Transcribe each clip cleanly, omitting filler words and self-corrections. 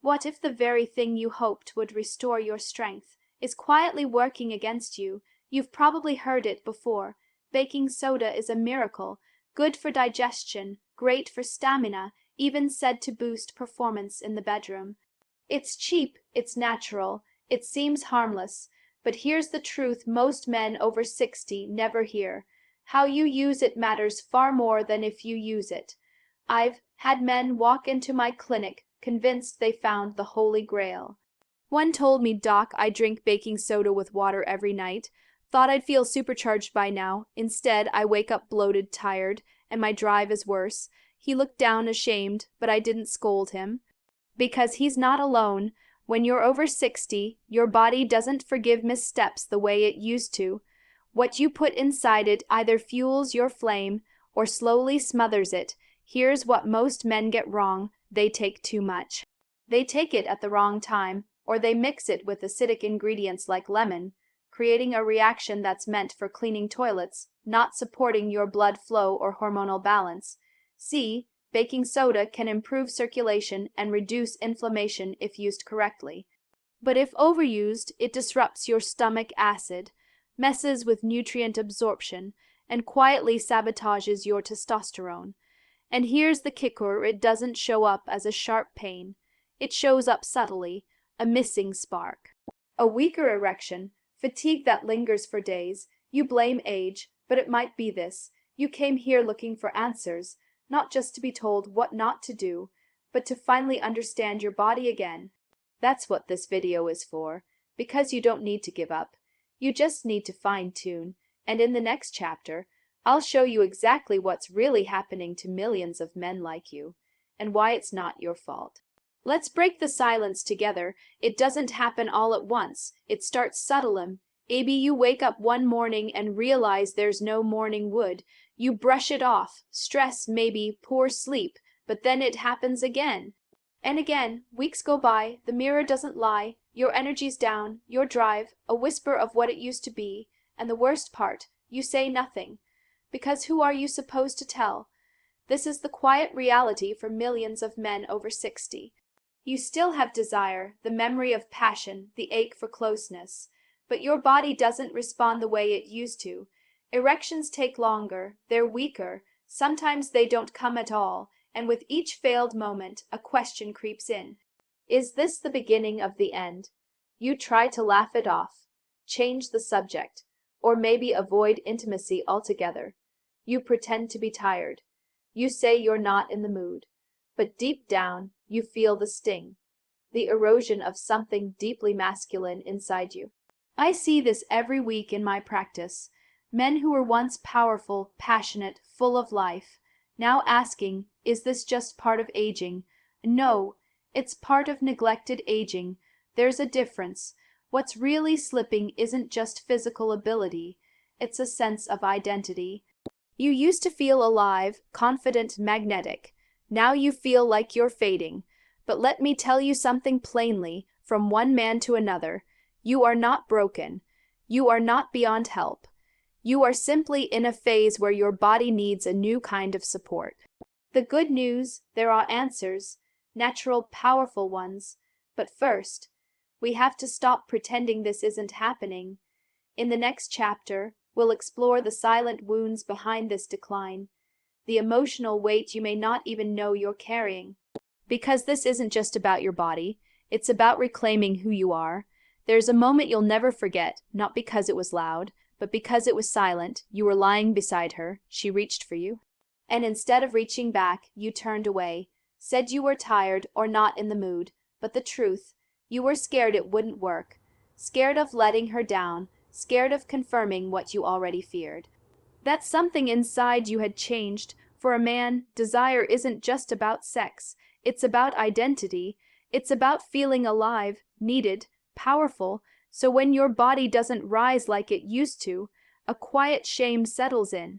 What if the very thing you hoped would restore your strength is quietly working against you? You've probably heard it before. Baking soda is a miracle, good for digestion, great for stamina, even said to boost performance in the bedroom. It's cheap, it's natural, it seems harmless, but here's the truth most men over 60 never hear. How you use it matters far more than if you use it. I've had men walk into my clinic convinced they found the Holy Grail. One told me, "Doc, I drink baking soda with water every night. Thought I'd feel supercharged by now. Instead, I wake up bloated, tired, and my drive is worse." He looked down ashamed, but I didn't scold him. Because he's not alone. When you're over 60, your body doesn't forgive missteps the way it used to. What you put inside it either fuels your flame or slowly smothers it. Here's what most men get wrong: they take too much. They take it at the wrong time, or they mix it with acidic ingredients like lemon, creating a reaction that's meant for cleaning toilets, not supporting your blood flow or hormonal balance. See, baking soda can improve circulation and reduce inflammation if used correctly. But if overused, it disrupts your stomach acid, messes with nutrient absorption, and quietly sabotages your testosterone. And here's the kicker: it doesn't show up as a sharp pain. It shows up subtly, a missing spark, a weaker erection, fatigue that lingers for days. You blame age, but it might be this: you came here looking for answers, not just to be told what not to do, but to finally understand your body again. That's what this video is for, because you don't need to give up. You just need to fine-tune, and in the next chapter, I'll show you exactly what's really happening to millions of men like you, and why it's not your fault. Let's break the silence together. It doesn't happen all at once. It starts subtle. Maybe you wake up one morning and realize there's no morning wood. You brush it off. Stress, maybe, poor sleep, but then it happens again. And again, weeks go by, the mirror doesn't lie, your energy's down, your drive, a whisper of what it used to be, and the worst part, you say nothing. Because who are you supposed to tell? This is the quiet reality for millions of men over 60. You still have desire, the memory of passion, the ache for closeness, but your body doesn't respond the way it used to. Erections take longer, they're weaker, sometimes they don't come at all, and with each failed moment, a question creeps in. Is this the beginning of the end? You try to laugh it off, change the subject, or maybe avoid intimacy altogether. You pretend to be tired. You say you're not in the mood. But deep down, you feel the sting, the erosion of something deeply masculine inside you. I see this every week in my practice. Men who were once powerful, passionate, full of life, now asking, is this just part of aging? No, it's part of neglected aging. There's a difference. What's really slipping isn't just physical ability, it's a sense of identity. You used to feel alive, confident, magnetic. Now you feel like you're fading. But let me tell you something plainly, from one man to another. You are not broken. You are not beyond help. You are simply in a phase where your body needs a new kind of support. The good news, there are answers, natural, powerful ones. But first, we have to stop pretending this isn't happening. In the next chapter, we'll explore the silent wounds behind this decline, the emotional weight you may not even know you're carrying. Because this isn't just about your body, it's about reclaiming who you are. There's a moment you'll never forget, not because it was loud, but because it was silent. You were lying beside her, she reached for you, and instead of reaching back, you turned away, said you were tired or not in the mood, but the truth, you were scared it wouldn't work, scared of letting her down, scared of confirming what you already feared. That something inside you had changed. For a man, desire isn't just about sex. It's about identity. It's about feeling alive, needed, powerful. So when your body doesn't rise like it used to, a quiet shame settles in.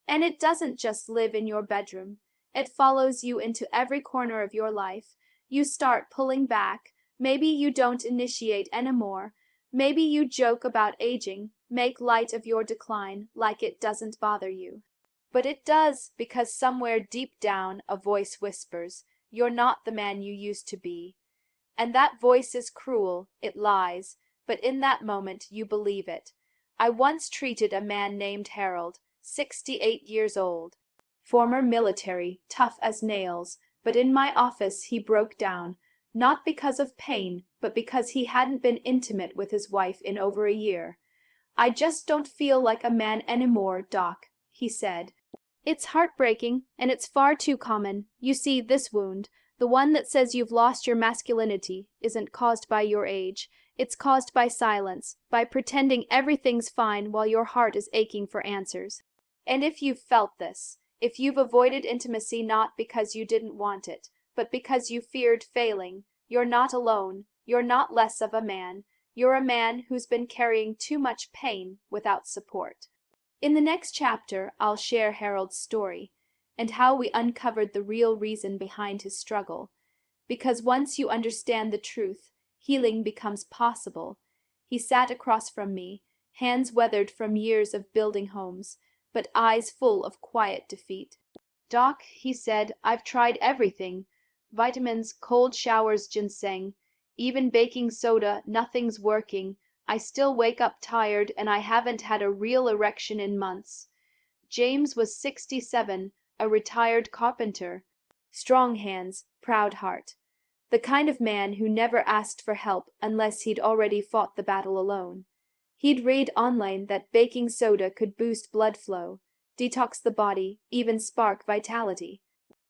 And it doesn't just live in your bedroom. It follows you into every corner of your life. You start pulling back. Maybe you don't initiate anymore. Maybe you joke about aging, make light of your decline like it doesn't bother you. But it does, because somewhere deep down a voice whispers, you're not the man you used to be. And that voice is cruel, it lies, but in that moment you believe it. I once treated a man named Harold, 68 years old. Former military, tough as nails, but in my office he broke down, not because of pain, but because he hadn't been intimate with his wife in over a year. "I just don't feel like a man anymore, Doc," he said. It's heartbreaking, and it's far too common. You see, this wound, the one that says you've lost your masculinity, isn't caused by your age. It's caused by silence, by pretending everything's fine while your heart is aching for answers. And if you've felt this, if you've avoided intimacy not because you didn't want it, but because you feared failing, you're not alone. You're not less of a man. You're a man who's been carrying too much pain without support. In the next chapter, I'll share Harold's story, and how we uncovered the real reason behind his struggle. Because once you understand the truth, healing becomes possible. He sat across from me, hands weathered from years of building homes, but eyes full of quiet defeat. "Doc," he said, "I've tried everything. Vitamins, cold showers, ginseng, even baking soda, nothing's working. I still wake up tired, and I haven't had a real erection in months." James was 67, a retired carpenter. Strong hands, proud heart. The kind of man who never asked for help unless he'd already fought the battle alone. He'd read online that baking soda could boost blood flow, detox the body, even spark vitality.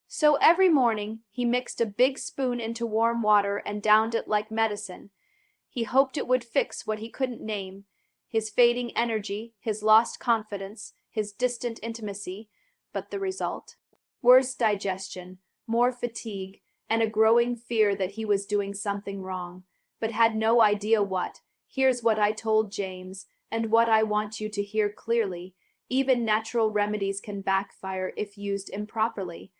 So every morning he mixed a big spoon into warm water and downed it like medicine. He hoped it would fix what he couldn't name, his fading energy, his lost confidence, his distant intimacy, but the result? Worse digestion, more fatigue, and a growing fear that he was doing something wrong, but had no idea what. Here's what I told James, and what I want you to hear clearly. Even natural remedies can backfire if used improperly.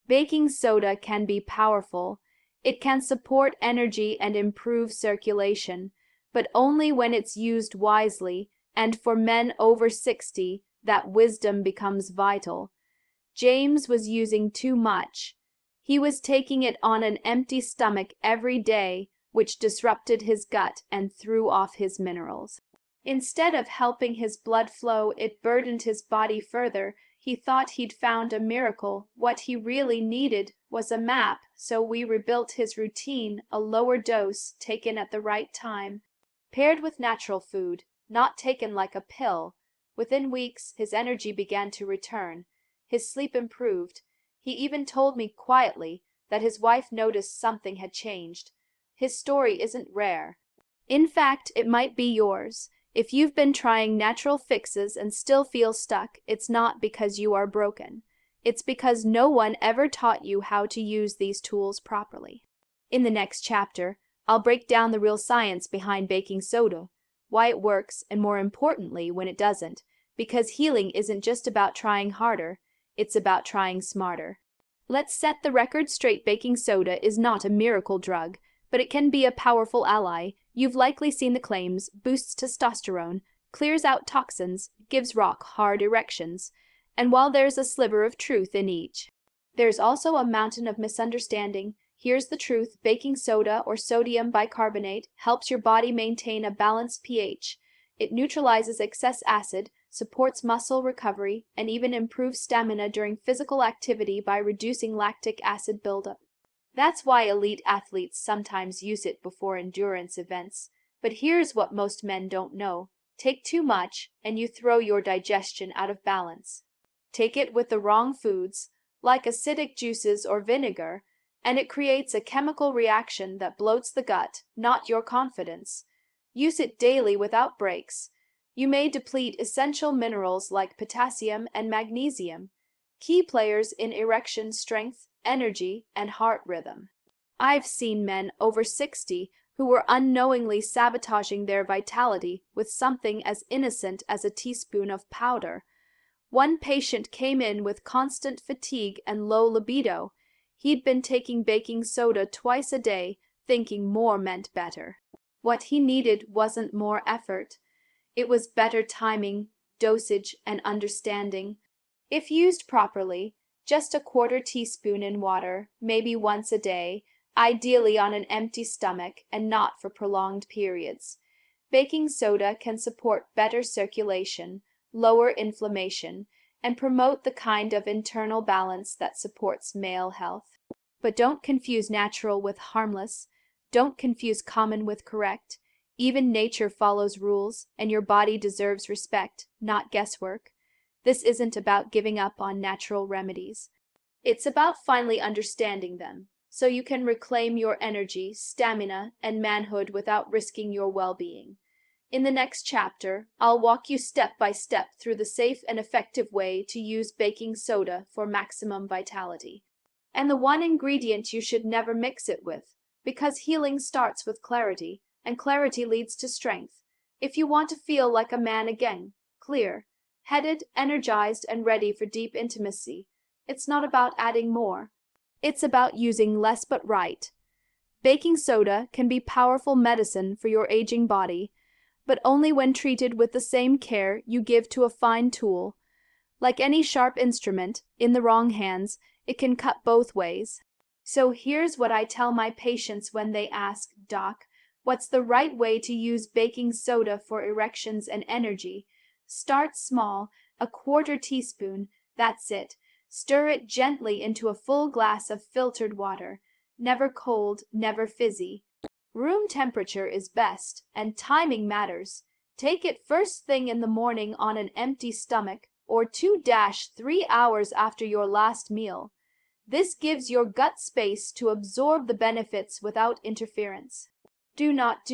Baking soda can be powerful. It can support energy and improve circulation, but only when it's used wisely, and for men over 60, that wisdom becomes vital. James was using too much. He was taking it on an empty stomach every day, which disrupted his gut and threw off his minerals. Instead of helping his blood flow, it burdened his body further. He thought he'd found a miracle. What he really needed was a map, so we rebuilt his routine, a lower dose, taken at the right time, paired with natural food, not taken like a pill. Within weeks, his energy began to return. His sleep improved. He even told me quietly that his wife noticed something had changed. His story isn't rare. In fact, it might be yours. If you've been trying natural fixes and still feel stuck, it's not because you are broken. It's because no one ever taught you how to use these tools properly. In the next chapter, I'll break down the real science behind baking soda, why it works, and more importantly, when it doesn't, because healing isn't just about trying harder, it's about trying smarter. Let's set the record straight. Baking soda is not a miracle drug, but it can be a powerful ally. You've likely seen the claims: boosts testosterone, clears out toxins, gives rock hard erections. And while there's a sliver of truth in each, there's also a mountain of misunderstanding. Here's the truth: baking soda, or sodium bicarbonate, helps your body maintain a balanced pH. It neutralizes excess acid, supports muscle recovery, and even improves stamina during physical activity by reducing lactic acid buildup. That's why elite athletes sometimes use it before endurance events. But here's what most men don't know. Take too much, and you throw your digestion out of balance. Take it with the wrong foods, like acidic juices or vinegar, and it creates a chemical reaction that bloats the gut, not your confidence. Use it daily without breaks. You may deplete essential minerals like potassium and magnesium, key players in erection strength, energy, and heart rhythm. I've seen men over 60 who were unknowingly sabotaging their vitality with something as innocent as a teaspoon of powder. One patient came in with constant fatigue and low libido. He'd been taking baking soda twice a day, thinking more meant better. What he needed wasn't more effort. It was better timing, dosage, and understanding. If used properly, just a quarter teaspoon in water, maybe once a day, ideally on an empty stomach and not for prolonged periods. Baking soda can support better circulation, lower inflammation, and promote the kind of internal balance that supports male health. But don't confuse natural with harmless. Don't confuse common with correct. Even nature follows rules, and your body deserves respect, not guesswork. This isn't about giving up on natural remedies. It's about finally understanding them, so you can reclaim your energy, stamina, and manhood without risking your well-being. In the next chapter, I'll walk you step by step through the safe and effective way to use baking soda for maximum vitality. And the one ingredient you should never mix it with, because healing starts with clarity, and clarity leads to strength. If you want to feel like a man again, clear, headed, energized, and ready for deep intimacy, it's not about adding more. It's about using less but right. Baking soda can be powerful medicine for your aging body, but only when treated with the same care you give to a fine tool. Like any sharp instrument, in the wrong hands, it can cut both ways. So here's what I tell my patients when they ask, "Doc, what's the right way to use baking soda for erections and energy?" Start small, a quarter teaspoon, that's it. Stir it gently into a full glass of filtered water. Never cold, never fizzy. Room temperature is best, and timing matters. Take it first thing in the morning on an empty stomach, or 2-3 hours after your last meal. This gives your gut space to absorb the benefits without interference. Do not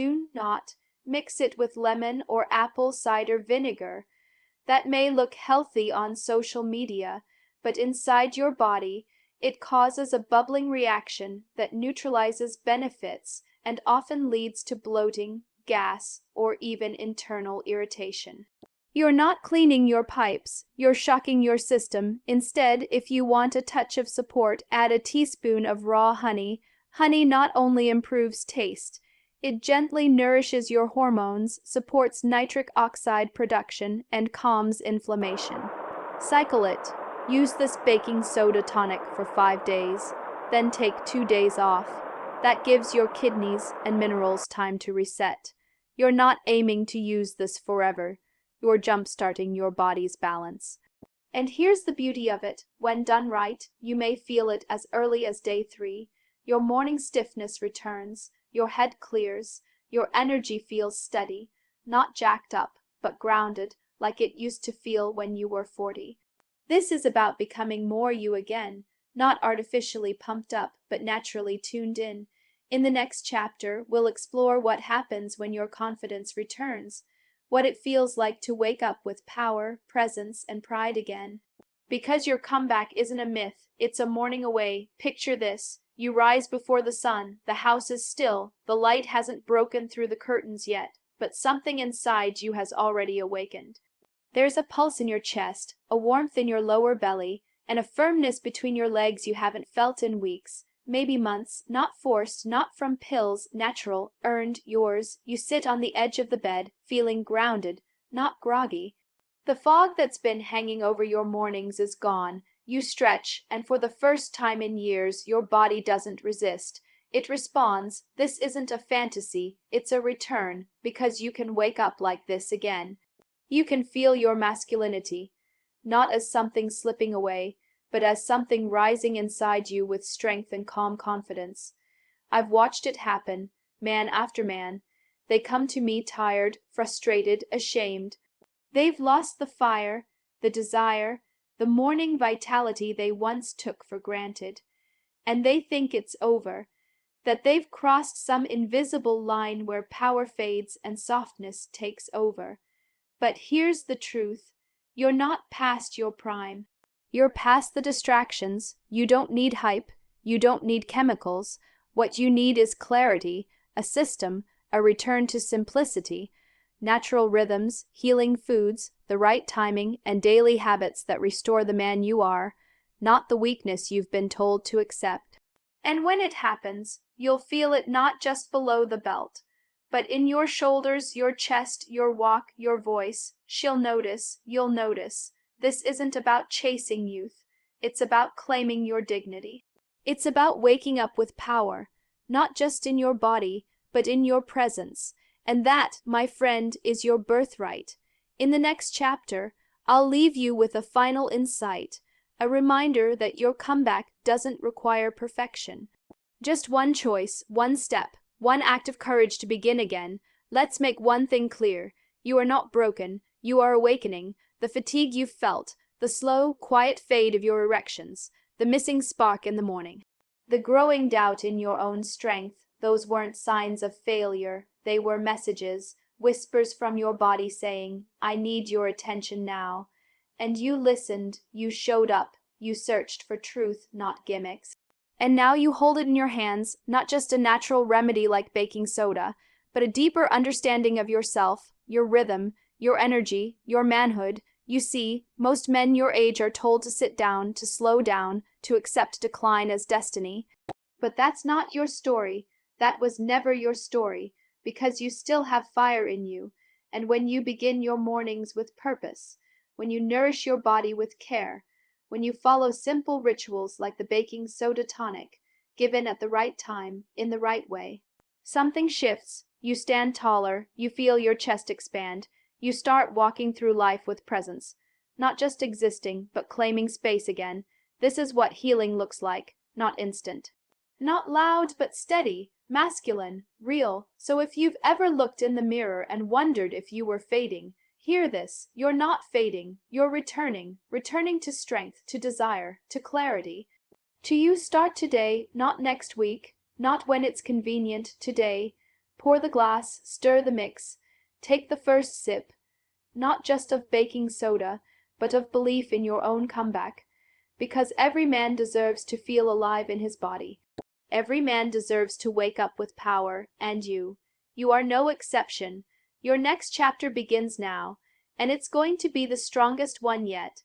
mix it with lemon or apple cider vinegar. That may look healthy on social media, but inside your body, it causes a bubbling reaction that neutralizes benefits and often leads to bloating, gas, or even internal irritation. You're not cleaning your pipes, you're shocking your system. Instead, if you want a touch of support, add a teaspoon of raw honey. Honey not only improves taste, it gently nourishes your hormones, supports nitric oxide production, and calms inflammation. Cycle it. Use this baking soda tonic for 5 days, then take 2 days off. That gives your kidneys and minerals time to reset. You're not aiming to use this forever. You're jump-starting your body's balance. And here's the beauty of it. When done right, you may feel it as early as day 3. Your morning stiffness returns, your head clears, your energy feels steady, not jacked up, but grounded, like it used to feel when you were 40. This is about becoming more you again, not artificially pumped up, but naturally tuned in. In the next chapter, we'll explore what happens when your confidence returns, what it feels like to wake up with power, presence, and pride again. Because your comeback isn't a myth, it's a morning away. Picture this. You rise before the sun, the house is still, the light hasn't broken through the curtains yet, but something inside you has already awakened. There's a pulse in your chest, a warmth in your lower belly, and a firmness between your legs you haven't felt in weeks, maybe months, not forced, not from pills, natural, earned, yours. You sit on the edge of the bed, feeling grounded, not groggy. The fog that's been hanging over your mornings is gone. You stretch, and for the first time in years, your body doesn't resist. It responds. This isn't a fantasy, it's a return, because you can wake up like this again. You can feel your masculinity, not as something slipping away, but as something rising inside you with strength and calm confidence. I've watched it happen, man after man. They come to me tired, frustrated, ashamed. They've lost the fire, the desire, the morning vitality they once took for granted. And they think it's over, that they've crossed some invisible line where power fades and softness takes over. But here's the truth. You're not past your prime. You're past the distractions. You don't need hype. You don't need chemicals. What you need is clarity, a system, a return to simplicity, natural rhythms, healing foods, the right timing, and daily habits that restore the man you are, not the weakness you've been told to accept. And when it happens, you'll feel it not just below the belt, but in your shoulders, your chest, your walk, your voice. You'll notice. This isn't about chasing youth. It's about claiming your dignity. It's about waking up with power, not just in your body, but in your presence. And that, my friend, is your birthright. In the next chapter, I'll leave you with a final insight, a reminder that your comeback doesn't require perfection. Just one choice, one step, one act of courage to begin again. Let's make one thing clear. You are not broken. You are awakening. The fatigue you've felt, the slow, quiet fade of your erections, the missing spark in the morning, the growing doubt in your own strength, those weren't signs of failure. They were messages, whispers from your body saying, I need your attention now. And you listened, you showed up, you searched for truth, not gimmicks. And now you hold it in your hands, not just a natural remedy like baking soda, but a deeper understanding of yourself, your rhythm, your energy, your manhood. You see, most men your age are told to sit down, to slow down, to accept decline as destiny. But that's not your story. That was never your story, because you still have fire in you. And when you begin your mornings with purpose, when you nourish your body with care, when you follow simple rituals like the baking soda tonic, given at the right time, in the right way, something shifts. You stand taller, you feel your chest expand, you start walking through life with presence, not just existing, but claiming space again. This is what healing looks like, not instant. Not loud, but steady, masculine, real. So if you've ever looked in the mirror and wondered if you were fading, hear this. You're not fading. You're returning to strength, to desire, to clarity. To you start today, not next week, not when it's convenient, today. Pour the glass, stir the mix, take the first sip, not just of baking soda, but of belief in your own comeback. Because every man deserves to feel alive in his body. Every man deserves to wake up with power, and you are no exception. Your next chapter begins now, and it's going to be the strongest one yet.